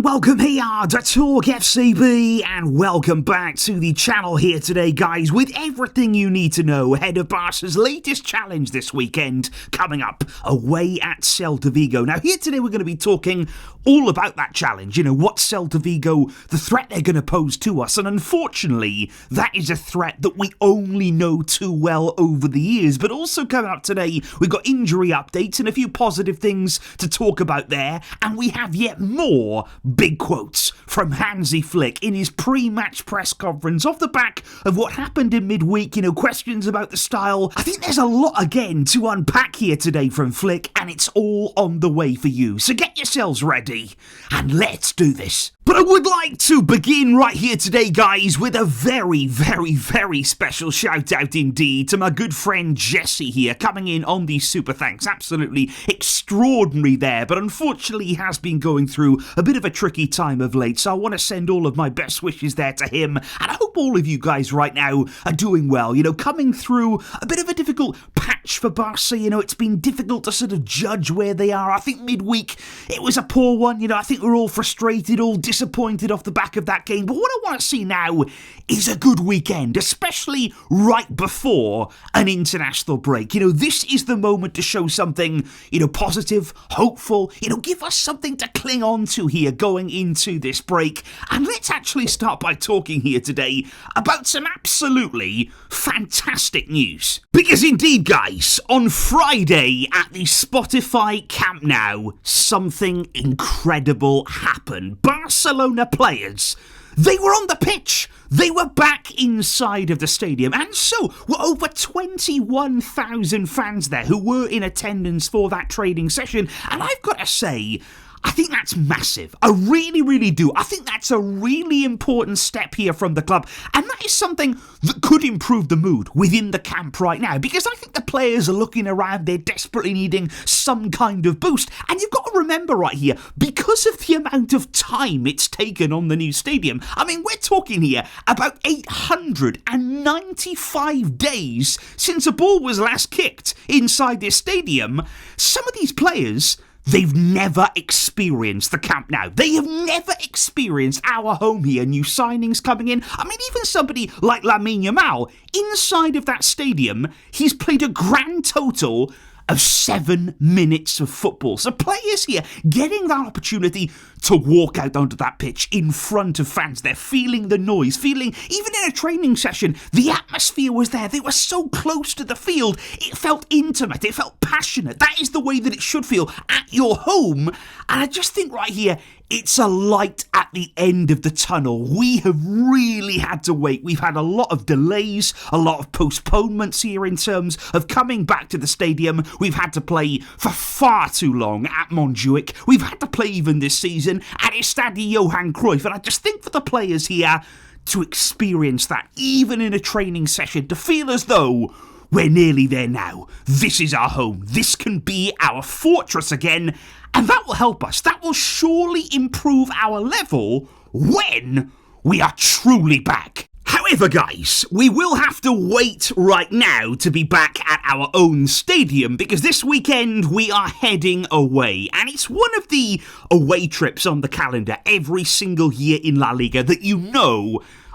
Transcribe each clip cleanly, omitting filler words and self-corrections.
and welcome here to TalkFCB, and welcome back to the channel here today, guys, with everything you need to know ahead of Barca's latest challenge this weekend, coming up away at Celta Vigo. Now, here today we're going to be talking all about that challenge, what Celta Vigo, the threat they're going to pose to us, and unfortunately, that is a threat that we only know too well over the years. But also coming up today, we've got injury updates and a few positive things to talk about there, and we have yet more big quotes from Hansi Flick in his pre-match press conference off the back of what happened in midweek, questions about the style. I think there's a lot again to unpack here today from Flick, and it's all on the way for you. So get yourselves ready and let's do this. But I would like to begin right here today, guys, with a very, very, very special shout out indeed to my good friend Jesse here, coming in on the super thanks. Absolutely extraordinary there, but unfortunately he has been going through a bit of a tricky time of late, so I want to send all of my best wishes there to him, and I hope all of you guys right now are doing well, coming through a bit of a difficult patch for Barca. It's been difficult to sort of judge where they are. I think midweek it was a poor one. I think we're all frustrated, all disappointed off the back of that game. But what I want to see now is a good weekend, especially right before an international break. This is the moment to show something, positive, hopeful, give us something to cling on to here going into this break. And let's actually start by talking here today about some absolutely fantastic news. Because indeed, guys, on Friday at the Spotify Camp Nou, something incredible happened. Barcelona players, they were on the pitch. They were back inside of the stadium, and so were over 21,000 fans there who were in attendance for that training session. And I've got to say, I think that's massive. I really, really do. I think that's a really important step here from the club. And that is something that could improve the mood within the camp right now. Because I think the players are looking around, they're desperately needing some kind of boost. And you've got to remember right here, because of the amount of time it's taken on the new stadium, we're talking here about 895 days since a ball was last kicked inside this stadium. Some of these players, they've never experienced the Camp Nou. They have never experienced our home here, new signings coming in. Even somebody like Lamine Yamal, inside of that stadium, he's played a grand total of 7 minutes of football. So players here getting that opportunity to walk out onto that pitch in front of fans. They're feeling the noise, feeling, even in a training session, the atmosphere was there. They were so close to the field. It felt intimate. It felt passionate. That is the way that it should feel at your home. And I just think right here, it's a light at the end of the tunnel. We have really had to wait. We've had a lot of delays, a lot of postponements here in terms of coming back to the stadium. We've had to play for far too long at Montjuic. We've had to play even this season at Estadio Johan Cruyff. And I just think for the players here to experience that, even in a training session, to feel as though we're nearly there now. This is our home. This can be our fortress again. And that will help us. That will surely improve our level when we are truly back. However, guys, we will have to wait right now to be back at our own stadium, because this weekend we are heading away. And it's one of the away trips on the calendar every single year in La Liga that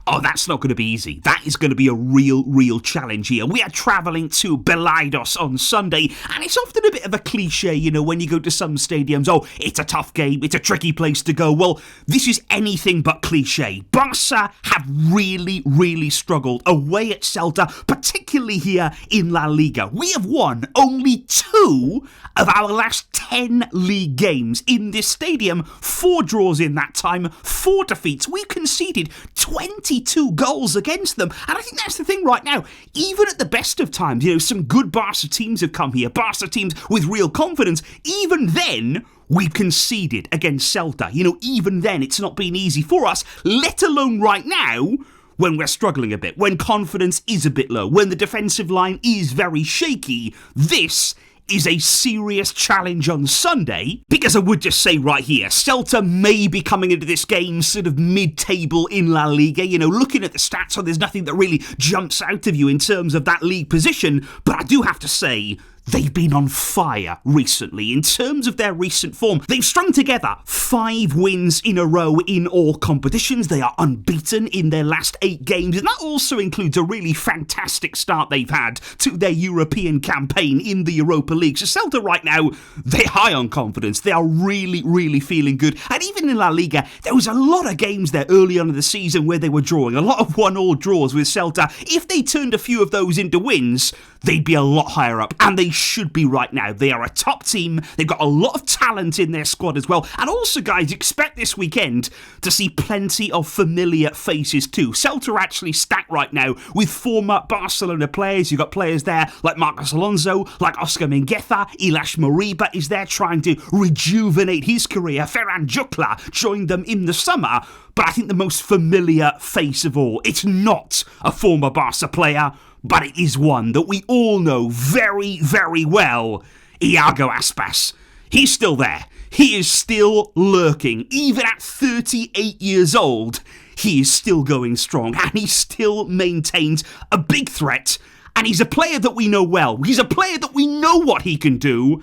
oh, that's not going to be easy. That is going to be a real challenge here. We are travelling to Belaidos on Sunday, and it's often a bit of a cliche, when you go to some stadiums, oh, it's a tough game, it's a tricky place to go. Well, this is anything but cliche. Barca have really struggled away at Celta, particularly here in La Liga. We have won only 2 of our last 10 league games in this stadium. 4 draws in that time, 4 defeats. We've conceded 22 goals against them. And I think that's the thing right now. Even at the best of times, some good Barca teams have come here. Barca teams with real confidence. Even then, we've conceded against Celta. Even then, it's not been easy for us, let alone right now, when we're struggling a bit, when confidence is a bit low, when the defensive line is very shaky. This is a serious challenge on Sunday, because I would just say right here, Celta may be coming into this game sort of mid-table in La Liga. Looking at the stats, so there's nothing that really jumps out of you in terms of that league position, but I do have to say, they've been on fire recently. In terms of their recent form, they've strung together 5 wins in a row in all competitions. They are unbeaten in their last 8 games, and that also includes a really fantastic start they've had to their European campaign in the Europa League. So Celta right now, they're high on confidence. They are really, really feeling good. And even in La Liga, there was a lot of games there early on in the season where they were drawing. A lot of 1-1 draws with Celta. If they turned a few of those into wins, they'd be a lot higher up, and they should be right now. They are a top team. They've got a lot of talent in their squad as well. And also, guys, expect this weekend to see plenty of familiar faces too. Celta are actually stacked right now with former Barcelona players. You've got players there like Marcos Alonso, like Oscar Mingueza. Ilaix Moriba is there trying to rejuvenate his career. Ferran Jucla joined them in the summer. But I think the most familiar face of all, it's not a former Barca player, but it is one that we all know very, very well. Iago Aspas. He's still there. He is still lurking. Even at 38 years old, he is still going strong, and he still maintains a big threat. And he's a player that we know well. He's a player that we know what he can do.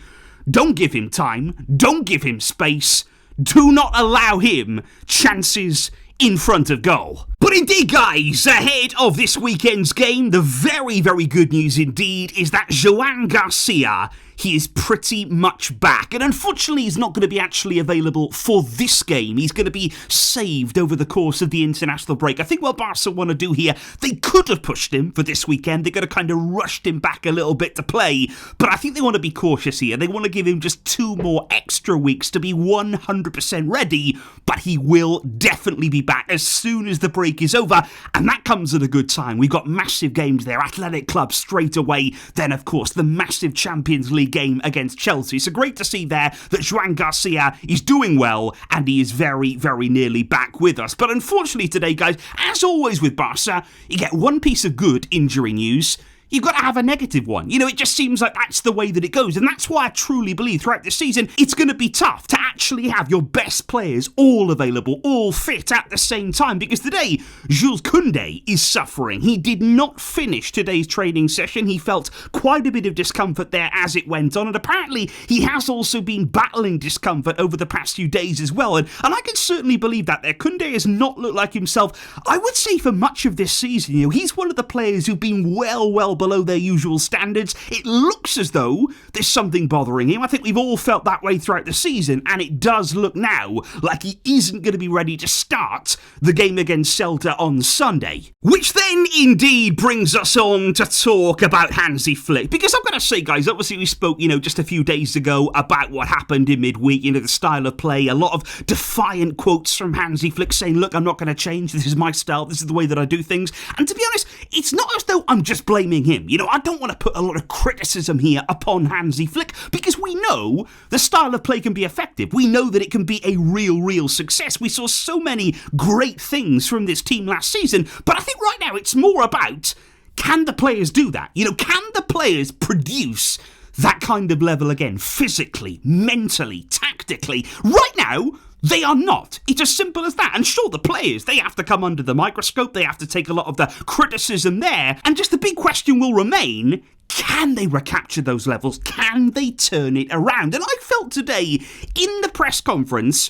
Don't give him time. Don't give him space. Do not allow him chances in front of goal. But indeed, guys, ahead of this weekend's game, the very, very good news indeed is that Joan Garcia, he is pretty much back. And unfortunately, he's not going to be actually available for this game. He's going to be saved over the course of the international break. I think what Barca want to do here, they could have pushed him for this weekend. They could have kind of rushed him back a little bit to play. But I think they want to be cautious here. They want to give him just 2 more extra weeks to be 100% ready. But he will definitely be back as soon as the break is over, and that comes at a good time. We've got massive games there, Athletic Club straight away, then of course the massive Champions League game against Chelsea. So great to see there that Joan Garcia is doing well, and he is very, very nearly back with us. But unfortunately today, guys, as always with Barca, you get one piece of good injury news, you've got to have a negative one. You know, it just seems like that's the way that it goes. And that's why I truly believe throughout this season, it's going to be tough to actually have your best players all available, all fit at the same time. Because today, Jules Koundé is suffering. He did not finish today's training session. He felt quite a bit of discomfort there as it went on. And apparently, he has also been battling discomfort over the past few days as well. And I can certainly believe that there. Koundé has not looked like himself, I would say, for much of this season. You know, he's one of the players who've been well below their usual standards. It looks as though there's something bothering him. I think we've all felt that way throughout the season, and it does look now like he isn't going to be ready to start the game against Celta on Sunday. Which then indeed brings us on to talk about Hansi Flick, because I've got to say, guys, obviously we spoke, just a few days ago about what happened in midweek, the style of play, a lot of defiant quotes from Hansi Flick saying, look, I'm not going to change, this is my style, this is the way that I do things. And to be honest, it's not as though I'm just blaming him. I don't want to put a lot of criticism here upon Hansi Flick, because we know the style of play can be effective. We know that it can be a real success. We saw so many great things from this team last season, but I think right now it's more about, can the players do that? Can the players produce that kind of level again, physically, mentally, tactically? Right now, they are not. It's as simple as that. And sure, the players, they have to come under the microscope. They have to take a lot of the criticism there. And just the big question will remain, can they recapture those levels? Can they turn it around? And I felt today in the press conference,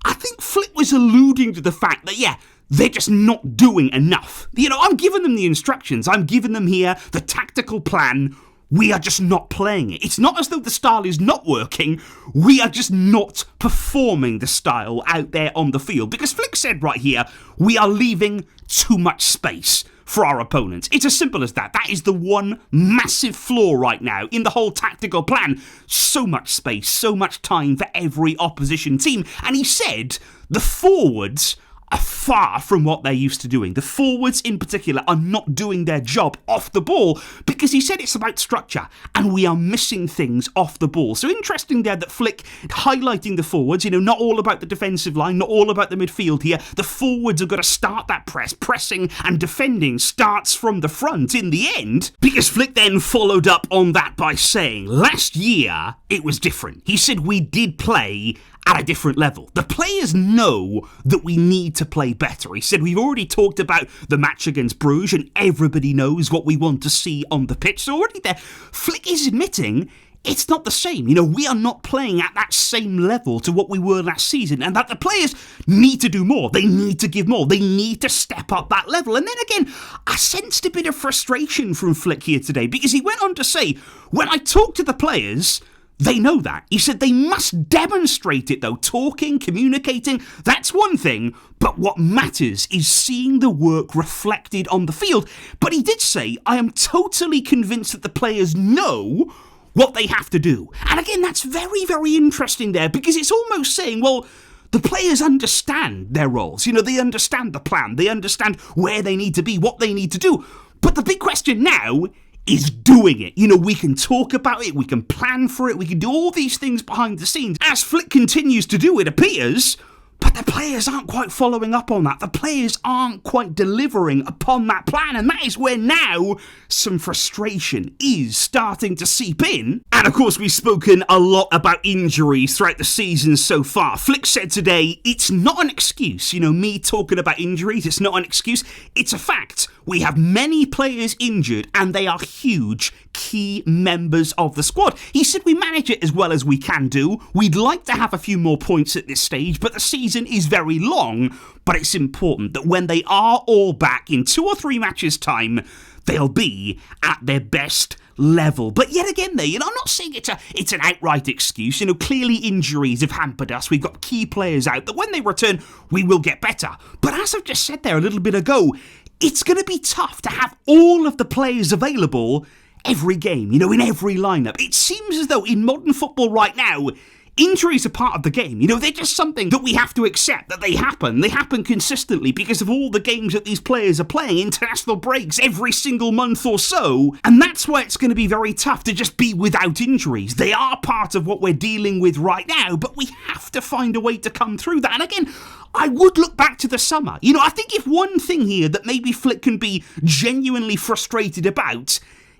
I think Flick was alluding to the fact that, they're just not doing enough. I'm giving them the instructions. I'm giving them here the tactical plan. We are just not playing it. It's not as though the style is not working. We are just not performing the style out there on the field. Because Flick said right here, we are leaving too much space for our opponents. It's as simple as that. That is the one massive flaw right now in the whole tactical plan. So much space, so much time for every opposition team. And he said the forwards are far from what they're used to doing. The forwards in particular are not doing their job off the ball, because he said it's about structure and we are missing things off the ball. So interesting there that Flick highlighting the forwards, not all about the defensive line, not all about the midfield here. The forwards have got to start that press. Pressing and defending starts from the front in the end, because Flick then followed up on that by saying last year it was different. He said we did play at a different level. The players know that we need to play better. He said, we've already talked about the match against Brugge and everybody knows what we want to see on the pitch. So already there, Flick is admitting it's not the same. We are not playing at that same level to what we were last season, and that the players need to do more. They need to give more. They need to step up that level. And then again, I sensed a bit of frustration from Flick here today, because he went on to say, when I talk to the players, they know that. He said they must demonstrate it though. Talking, communicating, that's one thing, but what matters is seeing the work reflected on the field. But he did say, I am totally convinced that the players know what they have to do. And again, that's very, very interesting there, because it's almost saying, well, the players understand their roles. They understand the plan. They understand where they need to be, what they need to do. But the big question now is doing it. We can talk about it, we can plan for it, we can do all these things behind the scenes. As Flick continues to do, it appears, but the players aren't quite following up on that. The players aren't quite delivering upon that plan, and that is where now some frustration is starting to seep in. And of course, we've spoken a lot about injuries throughout the season so far. Flick said today, it's not an excuse. Me talking about injuries, it's not an excuse. It's a fact. We have many players injured, and they are huge key members of the squad. He said we manage it as well as we can do. We'd like to have a few more points at this stage, but the season is very long. But it's important that when they are all back in 2 or 3 matches' time, they'll be at their best level. But yet again there, I'm not saying it's an outright excuse. Clearly injuries have hampered us. We've got key players out that when they return, we will get better. But as I've just said there a little bit ago, it's going to be tough to have all of the players available every game, in every lineup. It seems as though in modern football right now, injuries are part of the game. They're just something that we have to accept, that they happen. They happen consistently because of all the games that these players are playing, international breaks every single month or so. And that's why it's going to be very tough to just be without injuries. They are part of what we're dealing with right now, but we have to find a way to come through that. And again, I would look back to the summer. I think if one thing here that maybe Flick can be genuinely frustrated about,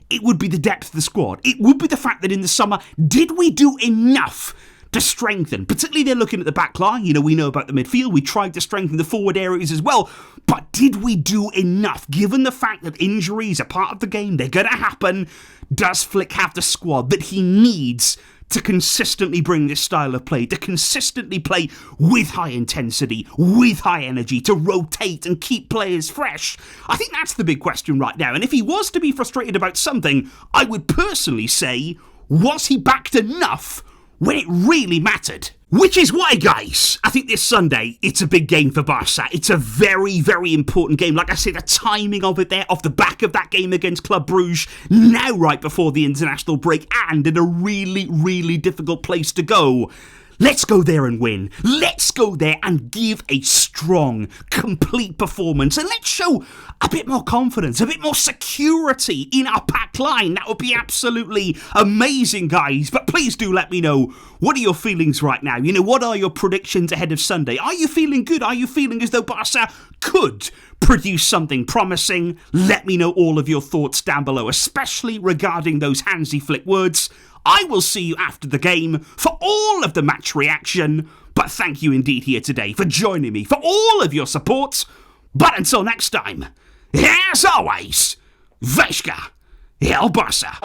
it would be the depth of the squad. It would be the fact that in the summer, did we do enough to strengthen? Particularly they're looking at the back line. We know about the midfield. We tried to strengthen the forward areas as well. But did we do enough? Given the fact that injuries are part of the game, they're going to happen, does Flick have the squad that he needs to consistently bring this style of play, to consistently play with high intensity, with high energy, to rotate and keep players fresh? I think that's the big question right now. And if he was to be frustrated about something, I would personally say, was he backed enough when it really mattered? Which is why, guys, I think this Sunday, it's a big game for Barca. It's a very, very important game. Like I said, the timing of it there, off the back of that game against Club Brugge, now right before the international break, and in a really, really difficult place to go. Let's go there and win. Let's go there and give a strong, complete performance. And let's show a bit more confidence, a bit more security in our pack line. That would be absolutely amazing, guys. But please do let me know, what are your feelings right now? What are your predictions ahead of Sunday? Are you feeling good? Are you feeling as though Barca could produce something promising? Let me know all of your thoughts down below, especially regarding those Hansi Flick words. I will see you after the game for all of the match reaction, but thank you indeed here today for joining me, for all of your support. But until next time, as always, Vesca El Barça.